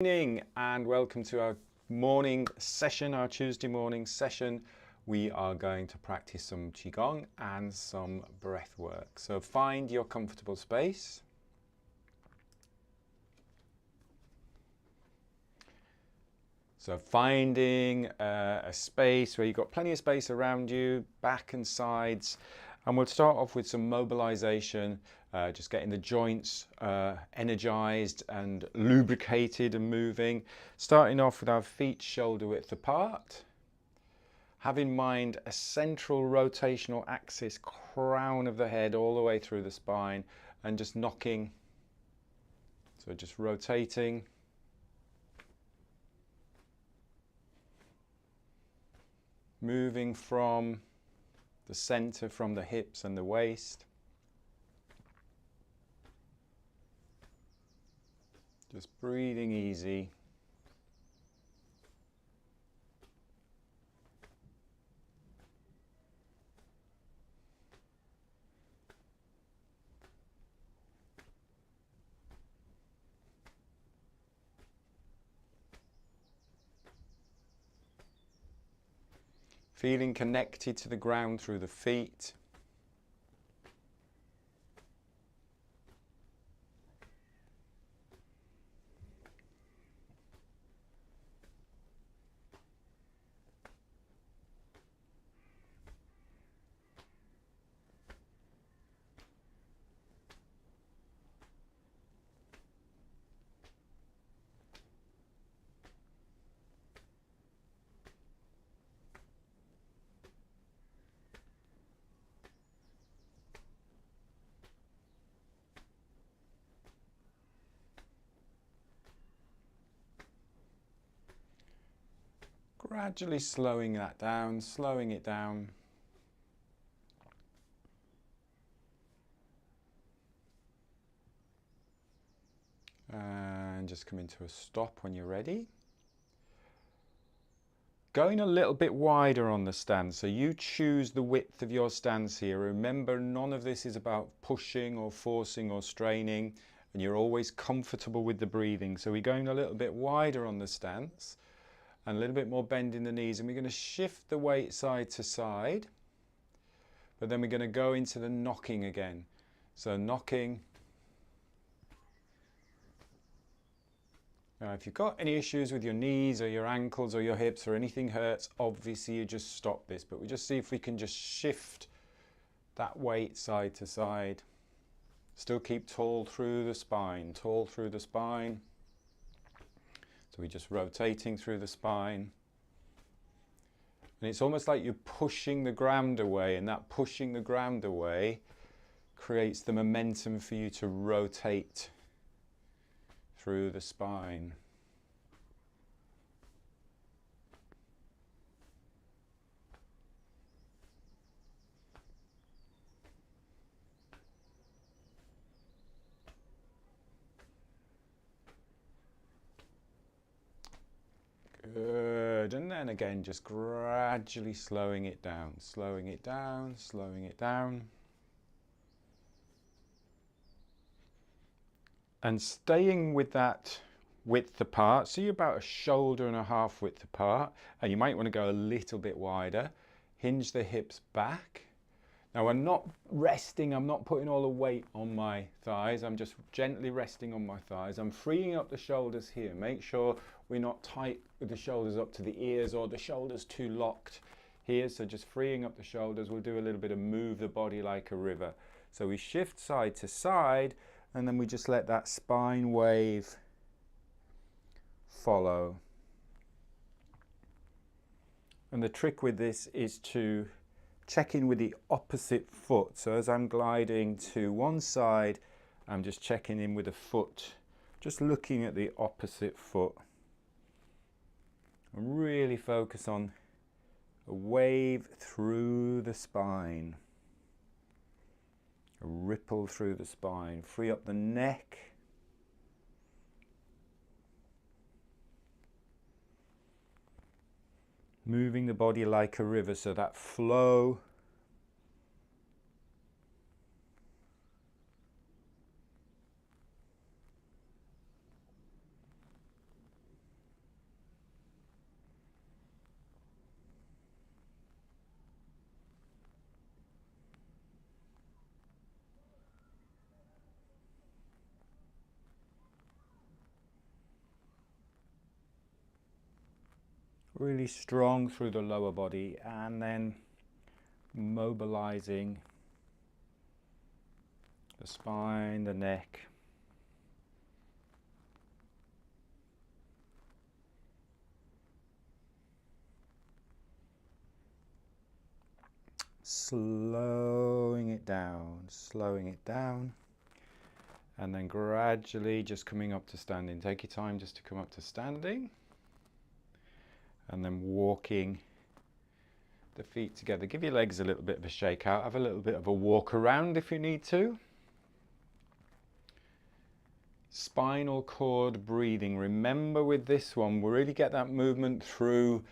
Evening and welcome to our morning session, our Tuesday morning session. We are going to practice some qigong and some breath work. So find your comfortable space. So finding a space where you've got plenty of space around you, back and sides. And we'll start off with some mobilization, just getting the joints energized and lubricated and moving. Starting off with our feet shoulder width apart. Have in mind a central rotational axis, crown of the head all the way through the spine, and just knocking. So just rotating. Moving from the center, from the hips and the waist. Just breathing easy. Feeling connected to the ground through the feet. Gradually slowing that down, slowing it down. And just coming to a stop when you're ready. Going a little bit wider on the stance, so you choose the width of your stance here. Remember, none of this is about pushing or forcing or straining, and you're always comfortable with the breathing. So we're going a little bit wider on the stance and a little bit more bend in the knees, and we're going to shift the weight side to side, but then we're going to go into the knocking again. So knocking. Now if you've got any issues with your knees or your ankles or your hips or anything hurts, obviously you just stop this, but we just see if we can just shift that weight side to side. Still keep tall through the spine, tall through the spine. So we're just rotating through the spine. And it's almost like you're pushing the ground away, and that pushing the ground away creates the momentum for you to rotate through the spine. Good, and then again just gradually slowing it down, slowing it down, slowing it down. And staying with that width apart, so you're about a shoulder and a half width apart, and you might want to go a little bit wider. Hinge the hips back. Now I'm not resting, I'm not putting all the weight on my thighs, I'm just gently resting on my thighs. I'm freeing up the shoulders here. Make sure we're not tight with the shoulders up to the ears or the shoulders too locked here. So just freeing up the shoulders. We'll do a little bit of move the body like a river. So we shift side to side, and then we just let that spine wave follow. And the trick with this is to check in with the opposite foot. So as I'm gliding to one side, I'm just checking in with the foot, just looking at the opposite foot. And really focus on a wave through the spine. A ripple through the spine. Free up the neck. Moving the body like a river, so that flow. really strong through the lower body, and then mobilizing the spine, the neck. Slowing it down, and then gradually just coming up to standing. Take your time just to come up to standing, and then walking the feet together. Give your legs a little bit of a shake out. Have a little bit of a walk around if you need to. Spinal cord breathing. Remember with this one, we really get that movement through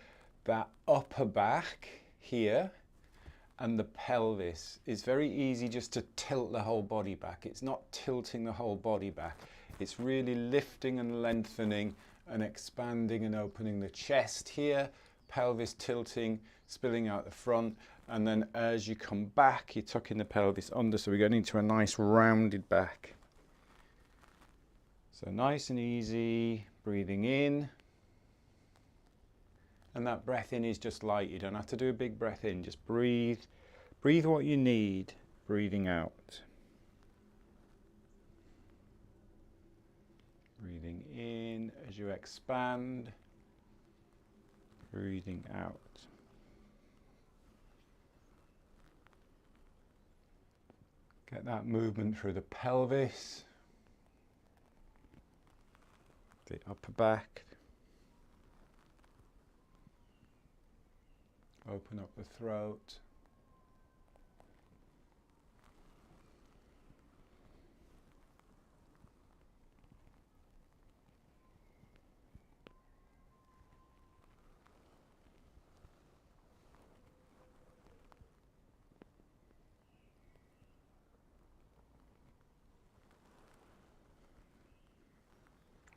that upper back here, and the pelvis. It's very easy just to tilt the whole body back. It's not tilting the whole body back. It's really lifting and lengthening and expanding and opening the chest here, pelvis tilting, spilling out the front, and then as you come back, you're tucking the pelvis under, so we're getting into a nice rounded back. So nice and easy, breathing in. And that breath in is just light. You don't have to do a big breath in. Just breathe. Breathe what you need. Breathing out. Breathing in as you expand. Breathing out. Get that movement through the pelvis, the upper back. Open up the throat.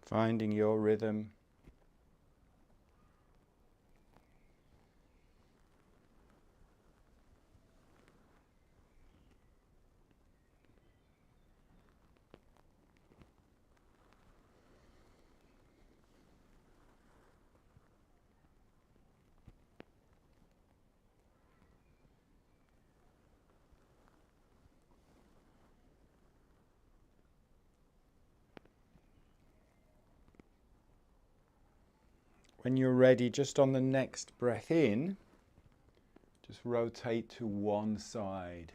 Finding your rhythm. When you're ready, just on the next breath in, just rotate to one side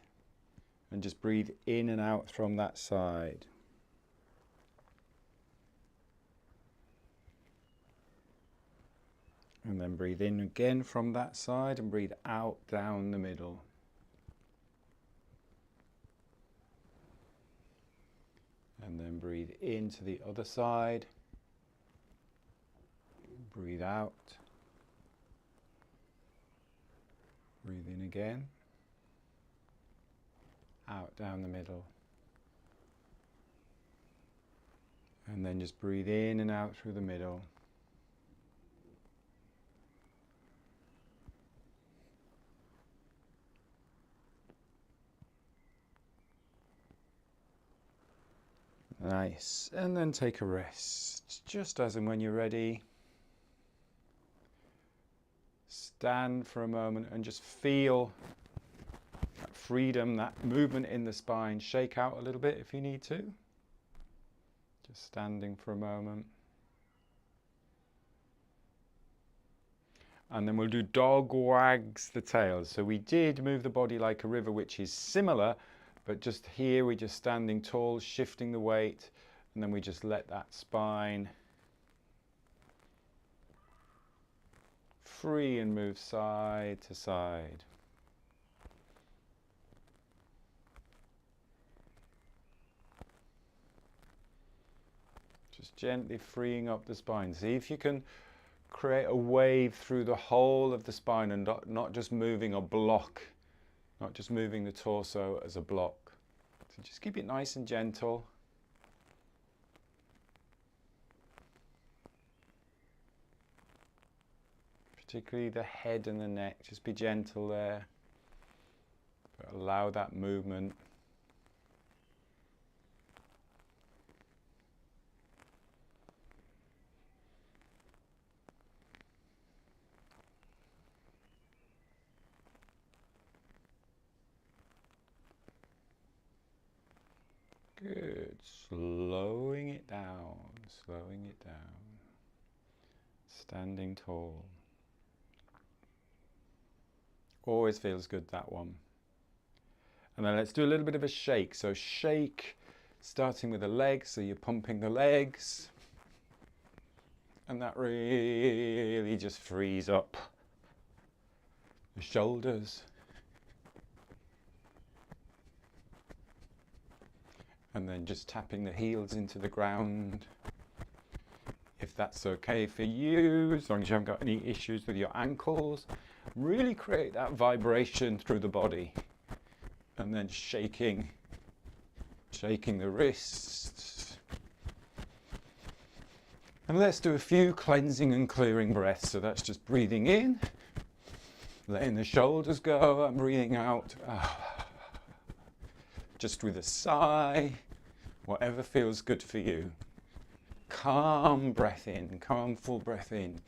and just breathe in and out from that side. And then breathe in again from that side and breathe out down the middle. And then breathe into the other side. Breathe out. Breathe in again. Out down the middle. And then just breathe in and out through the middle. Nice. And then take a rest. Just as and when you're ready. Stand for a moment and just feel that freedom, that movement in the spine. Shake out a little bit if you need to. Just standing for a moment. And then we'll do dog wags the tail. So we did move the body like a river, which is similar, but just here we're just standing tall, shifting the weight, and then we just let that spine free and move side to side. Just gently freeing up the spine. See if you can create a wave through the whole of the spine and not just moving a block, not just moving the torso as a block. So just keep it nice and gentle. Particularly the head and the neck, just be gentle there, but allow that movement. Good. Slowing it down, slowing it down. Standing tall. Always feels good, that one. And then let's do a little bit of a shake. So shake, starting with the legs, so you're pumping the legs. And that really just frees up the shoulders. And then just tapping the heels into the ground. If that's okay for you, as long as you haven't got any issues with your ankles, really create that vibration through the body. And then shaking the wrists. And let's do a few cleansing and clearing breaths. So that's just breathing in, letting the shoulders go, and breathing out. Just with a sigh, whatever feels good for you. Calm breath in, calm full breath in.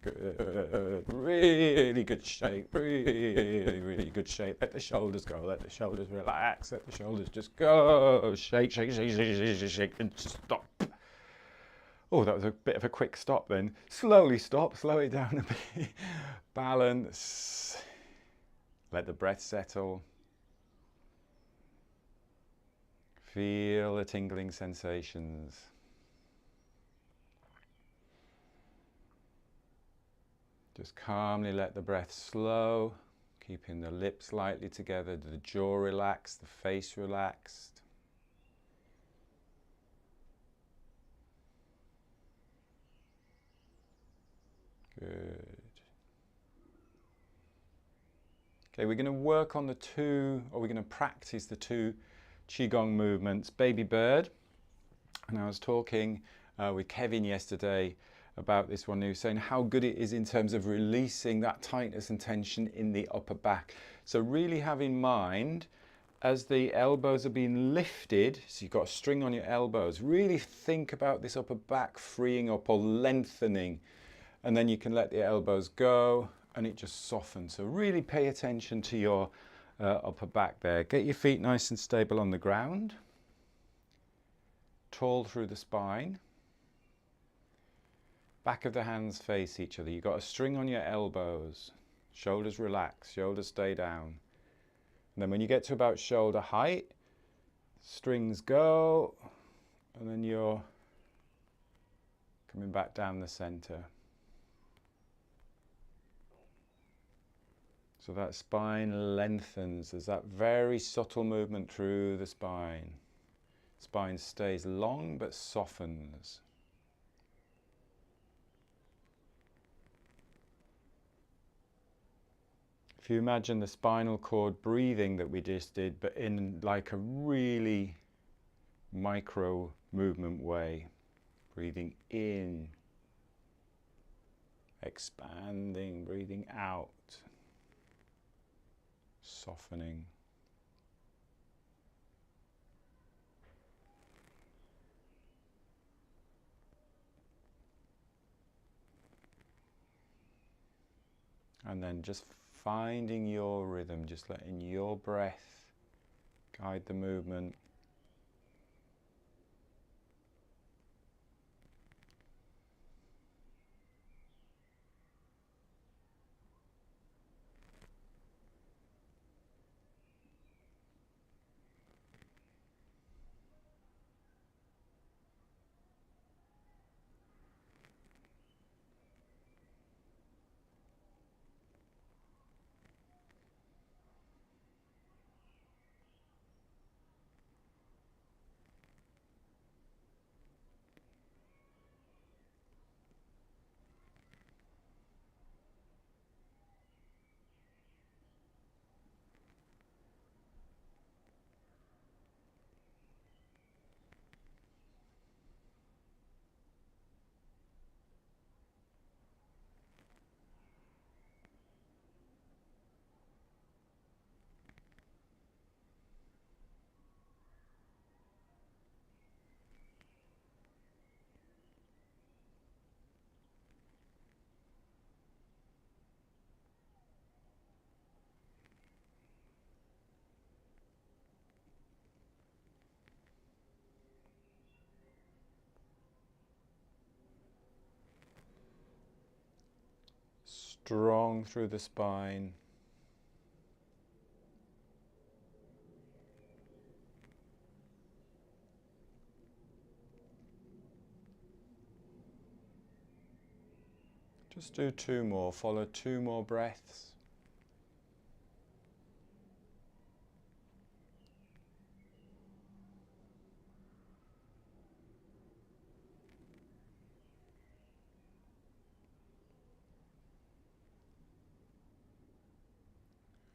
Good, really good shape, really good shape. Let the shoulders go, let the shoulders relax, let the shoulders just go. Shake, shake, shake, shake, shake, shake, shake, and stop. Oh, that was a bit of a quick stop then. Slowly stop, slow it down a bit. Balance. Let the breath settle. Feel the tingling sensations. Just calmly let the breath slow, keeping the lips slightly together, the jaw relaxed, the face relaxed. Good. Okay, we're going to work on we're going to practice the two qigong movements, baby bird. And I was talking with Kevin yesterday about this one. He was saying how good it is in terms of releasing that tightness and tension in the upper back. So really have in mind, as the elbows are being lifted, so you've got a string on your elbows, really think about this upper back freeing up or lengthening. And then you can let the elbows go and it just softens. So really pay attention to your upper back there. Get your feet nice and stable on the ground. Tall through the spine. Back of the hands face each other. You've got a string on your elbows. Shoulders relax, shoulders stay down. And then when you get to about shoulder height, strings go, and then you're coming back down the center. So that spine lengthens. There's that very subtle movement through the spine. Spine stays long but softens. If you imagine the spinal cord breathing that we just did, but in like a really micro movement way. Breathing in, expanding, breathing out, softening. And then just finding your rhythm, just letting your breath guide the movement. strong through the spine. Just do 2 more, follow 2 more breaths.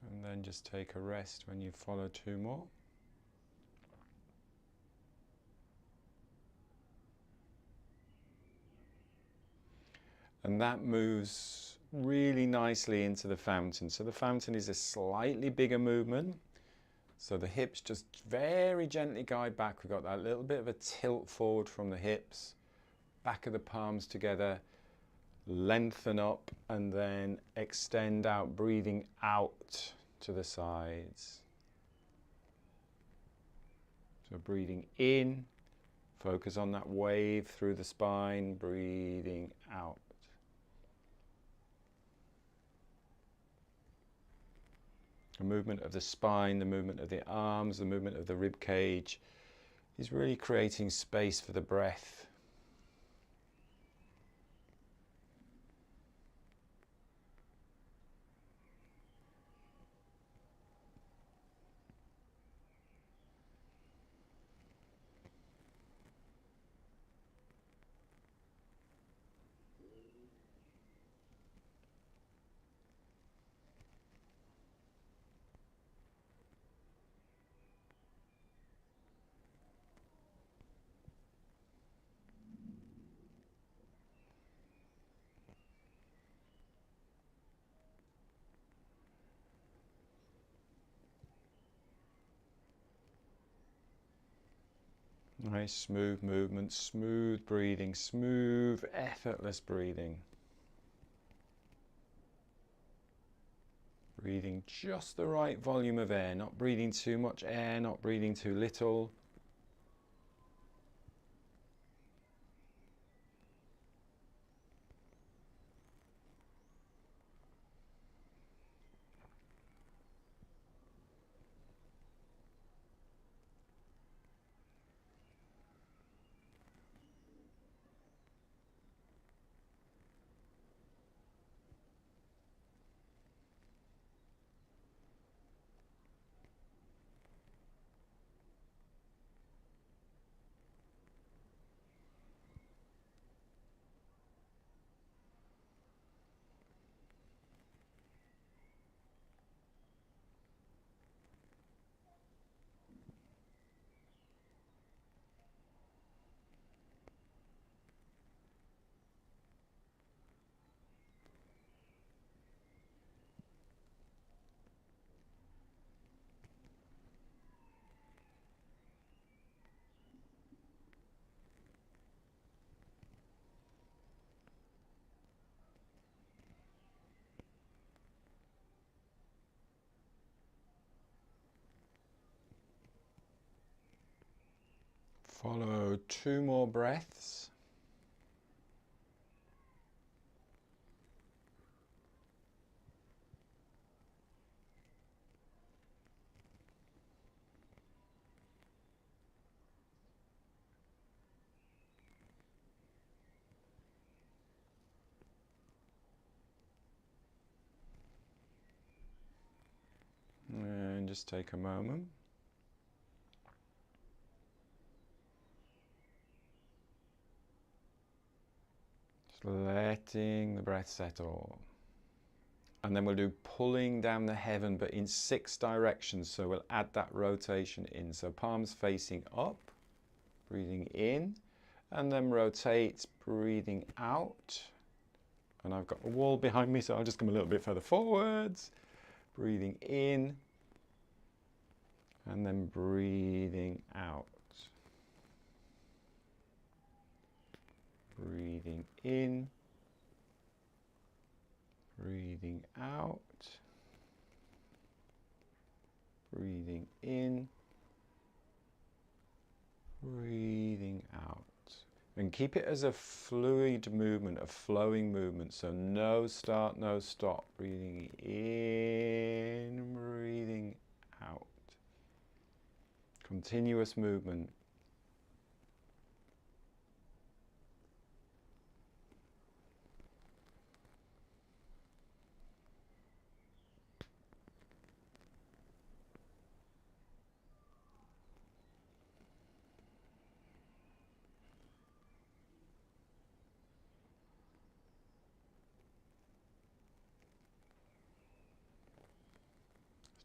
And then just take a rest when you follow 2 more. And that moves really nicely into the fountain. So the fountain is a slightly bigger movement. So the hips just very gently guide back. We've got that little bit of a tilt forward from the hips. Back of the palms together. Lengthen up and then extend out, breathing out to the sides. So breathing in, focus on that wave through the spine, breathing out. The movement of the spine, the movement of the arms, the movement of the rib cage is really creating space for the breath. Nice smooth movement, smooth breathing, smooth, effortless breathing. Breathing just the right volume of air, not breathing too much air, not breathing too little. Follow 2 more breaths. And just take a moment. Just letting the breath settle. And then we'll do pulling down the heaven, but in 6 directions. So we'll add that rotation in. So palms facing up, breathing in, and then rotate, breathing out. And I've got a wall behind me, so I'll just come a little bit further forwards. Breathing in, and then breathing out. Breathing in, breathing out, breathing in, breathing out. And keep it as a fluid movement, a flowing movement. So no start, no stop. Breathing in, breathing out. Continuous movement.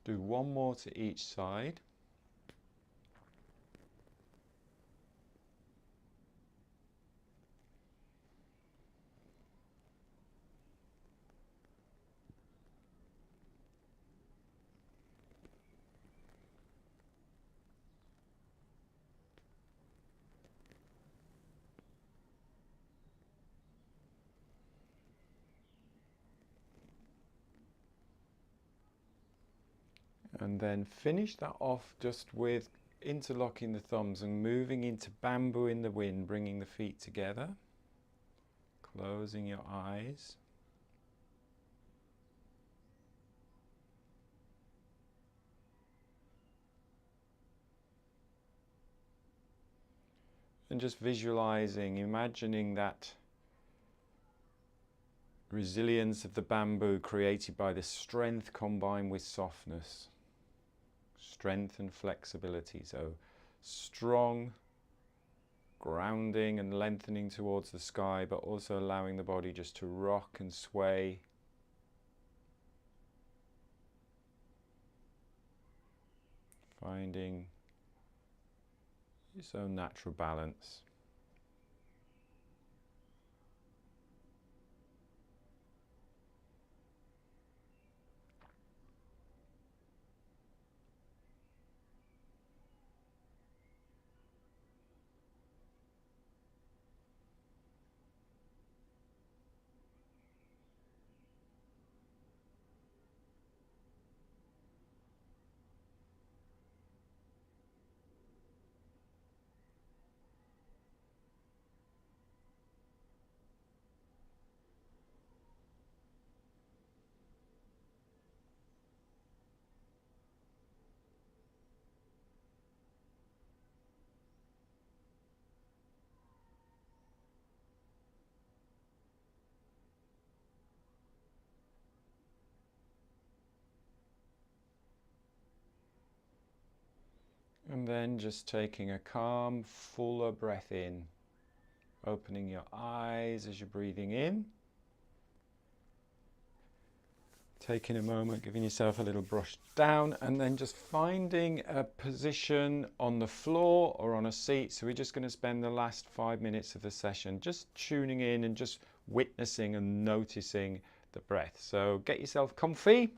Do one more to each side. And then finish that off just with interlocking the thumbs and moving into bamboo in the wind, bringing the feet together, closing your eyes. And just visualizing, imagining that resilience of the bamboo created by the strength combined with softness. Strength and flexibility. So strong, grounding and lengthening towards the sky, but also allowing the body just to rock and sway. Finding its own natural balance. And then just taking a calm, fuller breath in, opening your eyes as you're breathing in. Taking a moment, giving yourself a little brush down, and then just finding a position on the floor or on a seat. So we're just going to spend the last 5 minutes of the session just tuning in and just witnessing and noticing the breath. So get yourself comfy.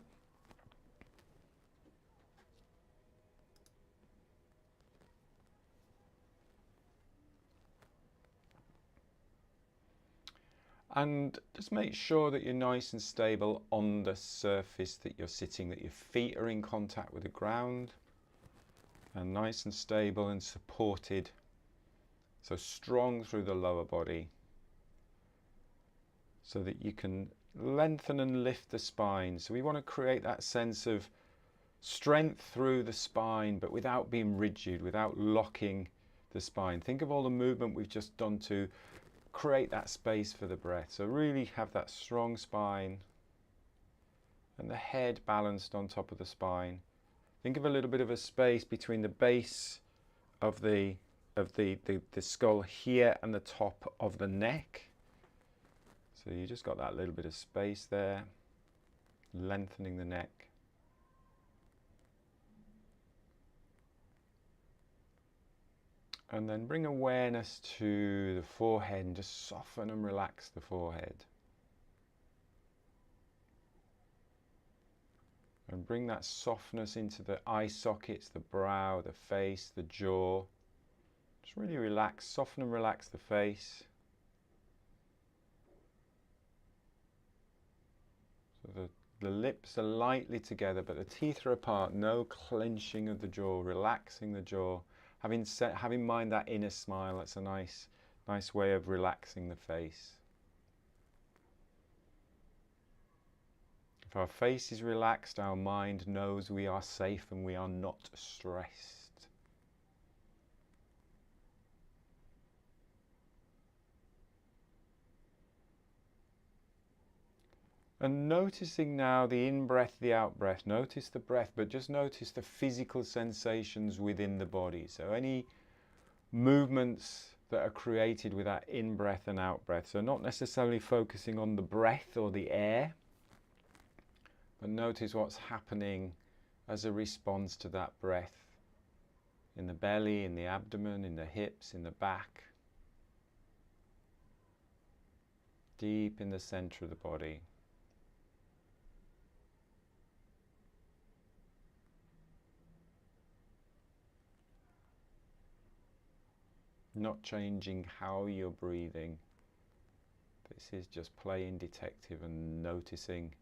And just make sure that you're nice and stable on the surface that you're sitting, that your feet are in contact with the ground and nice and stable and supported. So strong through the lower body so that you can lengthen and lift the spine. So we want to create that sense of strength through the spine, but without being rigid, without locking the spine. Think of all the movement we've just done to create that space for the breath. So really have that strong spine and the head balanced on top of the spine. Think of a little bit of a space between the base of the skull here and the top of the neck. So you just got that little bit of space there, lengthening the neck. And then bring awareness to the forehead and just soften and relax the forehead. And bring that softness into the eye sockets, the brow, the face, the jaw. Just really relax, soften and relax the face. So the lips are lightly together, but the teeth are apart. No clenching of the jaw, relaxing the jaw. Have in mind that inner smile. That's a nice Nice way of relaxing the face. If our face is relaxed, our mind knows we are safe and we are not stressed. And noticing now the in-breath, the out-breath. Notice the breath, but just notice the physical sensations within the body. So any movements that are created with that in-breath and out-breath. So not necessarily focusing on the breath or the air, but notice what's happening as a response to that breath. In the belly, in the abdomen, in the hips, in the back. Deep in the center of the body. Not changing how you're breathing. This is just playing detective and noticing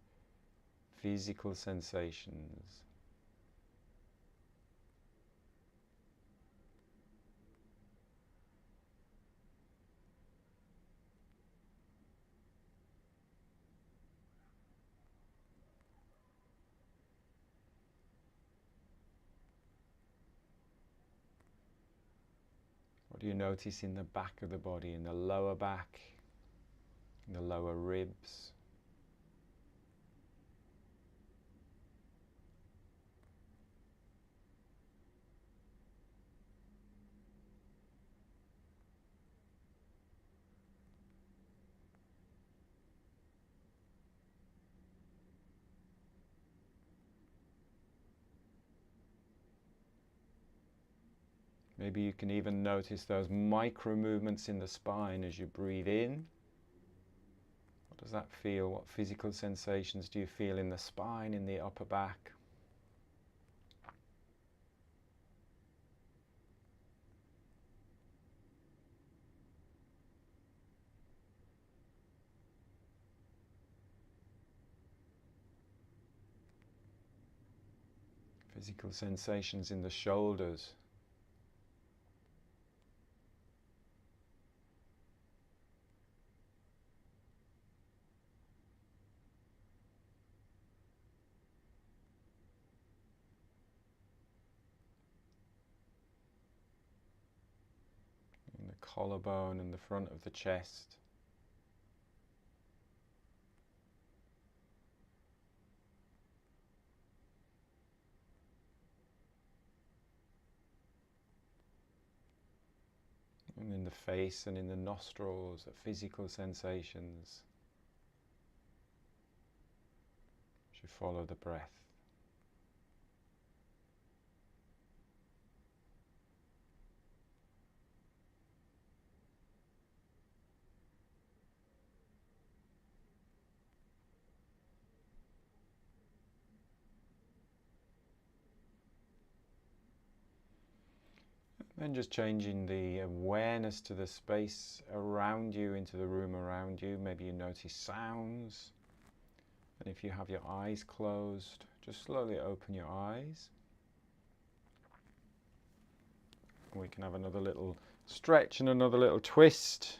physical sensations. What do you notice in the back of the body, in the lower back, in the lower ribs? Maybe you can even notice those micro movements in the spine as you breathe in. What does that feel? What physical sensations do you feel in the spine, in the upper back? Physical sensations in the shoulders. In the collarbone and the front of the chest. And in the face and in the nostrils, the physical sensations as you follow the breath. And just changing the awareness to the space around you, into the room around you. Maybe you notice sounds. And if you have your eyes closed, just slowly open your eyes. And we can have another little stretch and another little twist.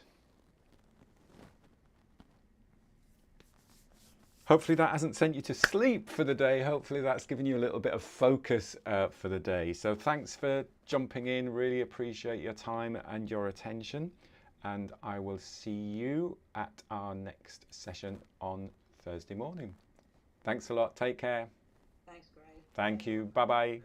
Hopefully that hasn't sent you to sleep for the day. Hopefully that's given you a little bit of focus for the day. So thanks for jumping in. Really appreciate your time and your attention. And I will see you at our next session on Thursday morning. Thanks a lot. Take care. Thanks, Gray. Thank you. Bye-bye.